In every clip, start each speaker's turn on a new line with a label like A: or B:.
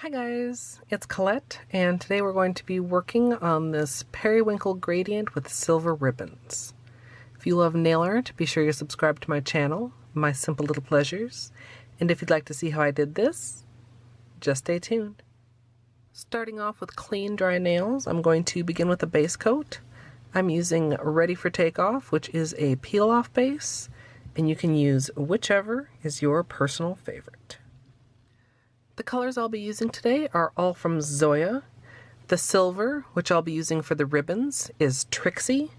A: Hi guys, it's Colette, and today we're going to be working on this Periwinkle gradient with silver ribbons. If you love nail art, be sure you subscribe to my channel, My Simple Little Pleasures, and if you'd like to see how I did this, just stay tuned. Starting off with clean, dry nails, I'm going to begin with a base coat. I'm using Ready for Takeoff, which is a peel-off base, and you can use whichever is your personal favorite. The colors I'll be using today are all from Zoya. The silver, which I'll be using for the ribbons, is Trixie.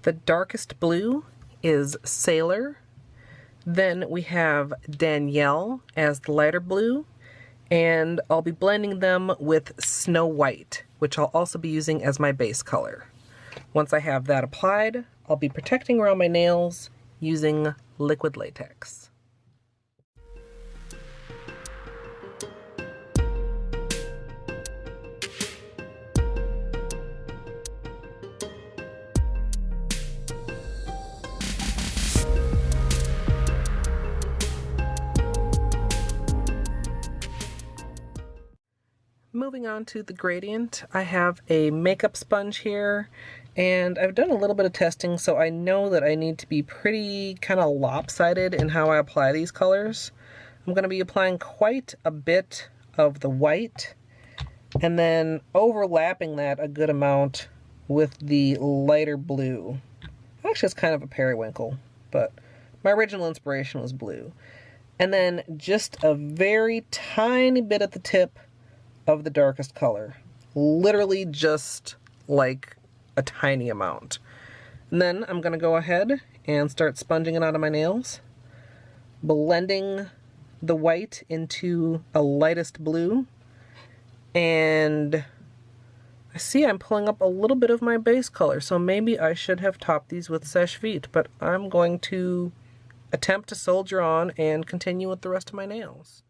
A: The darkest blue is Sailor. Then we have Danielle as the lighter blue, and I'll be blending them with Snow White, which I'll also be using as my base color. Once I have that applied, I'll be protecting around my nails using liquid latex. Moving on to the gradient, I have a makeup sponge here, and I've done a little bit of testing, so I know that I need to be pretty kind of lopsided in how I apply these colors. I'm going to be applying quite a bit of the white, and then overlapping that a good amount with the lighter blue. Actually, it's kind of a periwinkle, but my original inspiration was blue. And then just a very tiny bit at the tip of the darkest color, literally just like a tiny amount. And then I'm going to go ahead and start sponging it onto my nails, blending the white into a lightest blue, and I see I'm pulling up a little bit of my base color, so maybe I should have topped these with Sèche Vite, but I'm going to attempt to soldier on and continue with the rest of my nails.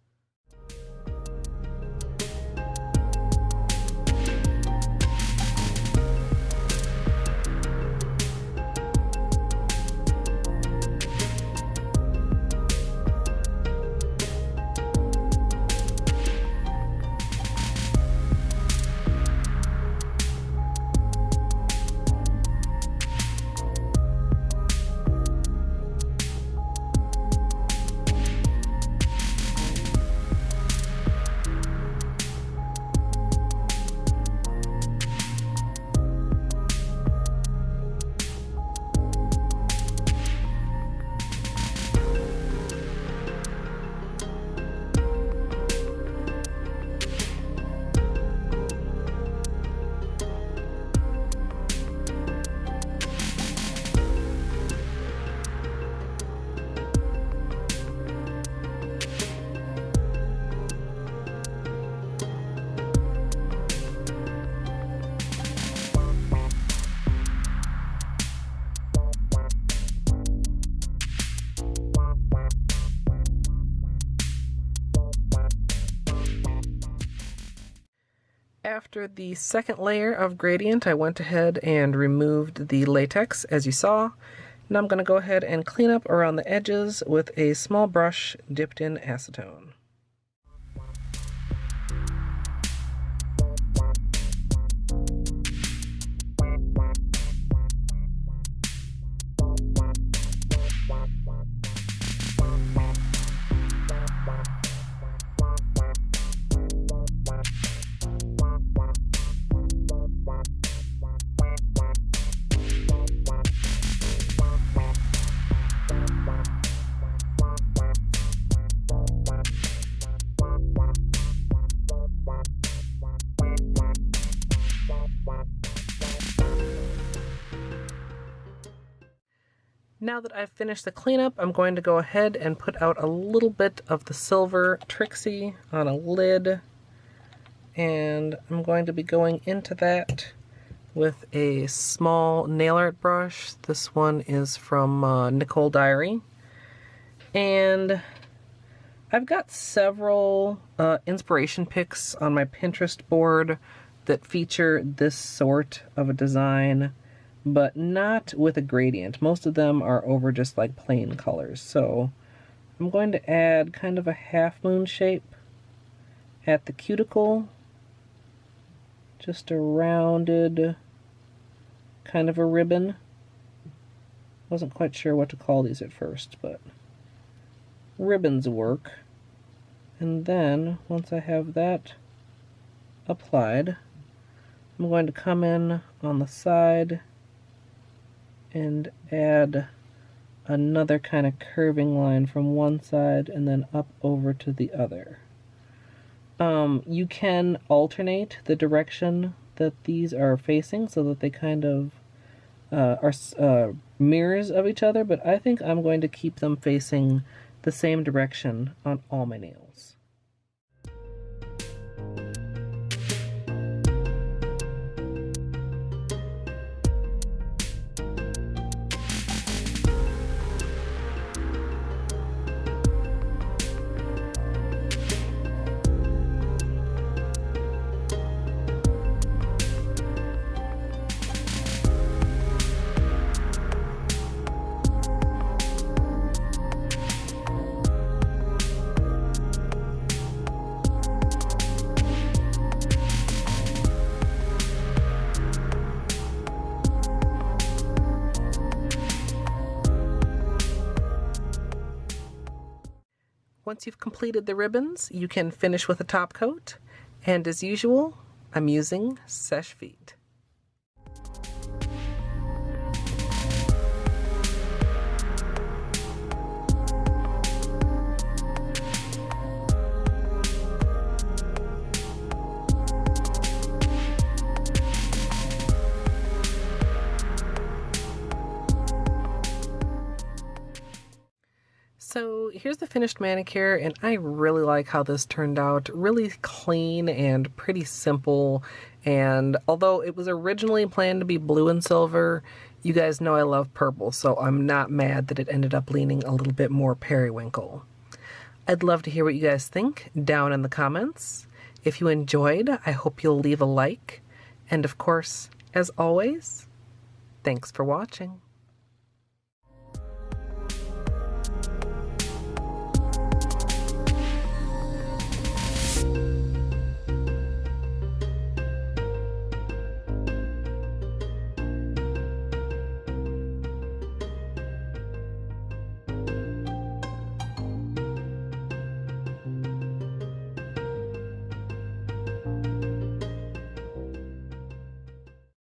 A: After the second layer of gradient, I went ahead and removed the latex, as you saw. Now I'm going to go ahead and clean up around the edges with a small brush dipped in acetone. Now that I've finished the cleanup, I'm going to go ahead and put out a little bit of the silver Trixie on a lid, and I'm going to be going into that with a small nail art brush. This one is from Nicole Diary, and I've got several inspiration pics on my Pinterest board that feature this sort of a design, but not with a gradient. Most of them are over just like plain colors. So I'm going to add kind of a half moon shape at the cuticle, just a rounded kind of a ribbon. Wasn't quite sure what to call these at first, but ribbons work. And then once I have that applied, I'm going to come in on the side and add another kind of curving line from one side and then up over to the other. You can alternate the direction that these are facing so that they kind of are mirrors of each other, but I think I'm going to keep them facing the same direction on all my nails. Once you've completed the ribbons, you can finish with a top coat, and as usual, I'm using Seche Vite. So here's the finished manicure, and I really like how this turned out. Really clean and pretty simple, and although it was originally planned to be blue and silver, you guys know I love purple, so I'm not mad that it ended up leaning a little bit more periwinkle. I'd love to hear what you guys think down in the comments. If you enjoyed, I hope you'll leave a like, and of course, as always, thanks for watching.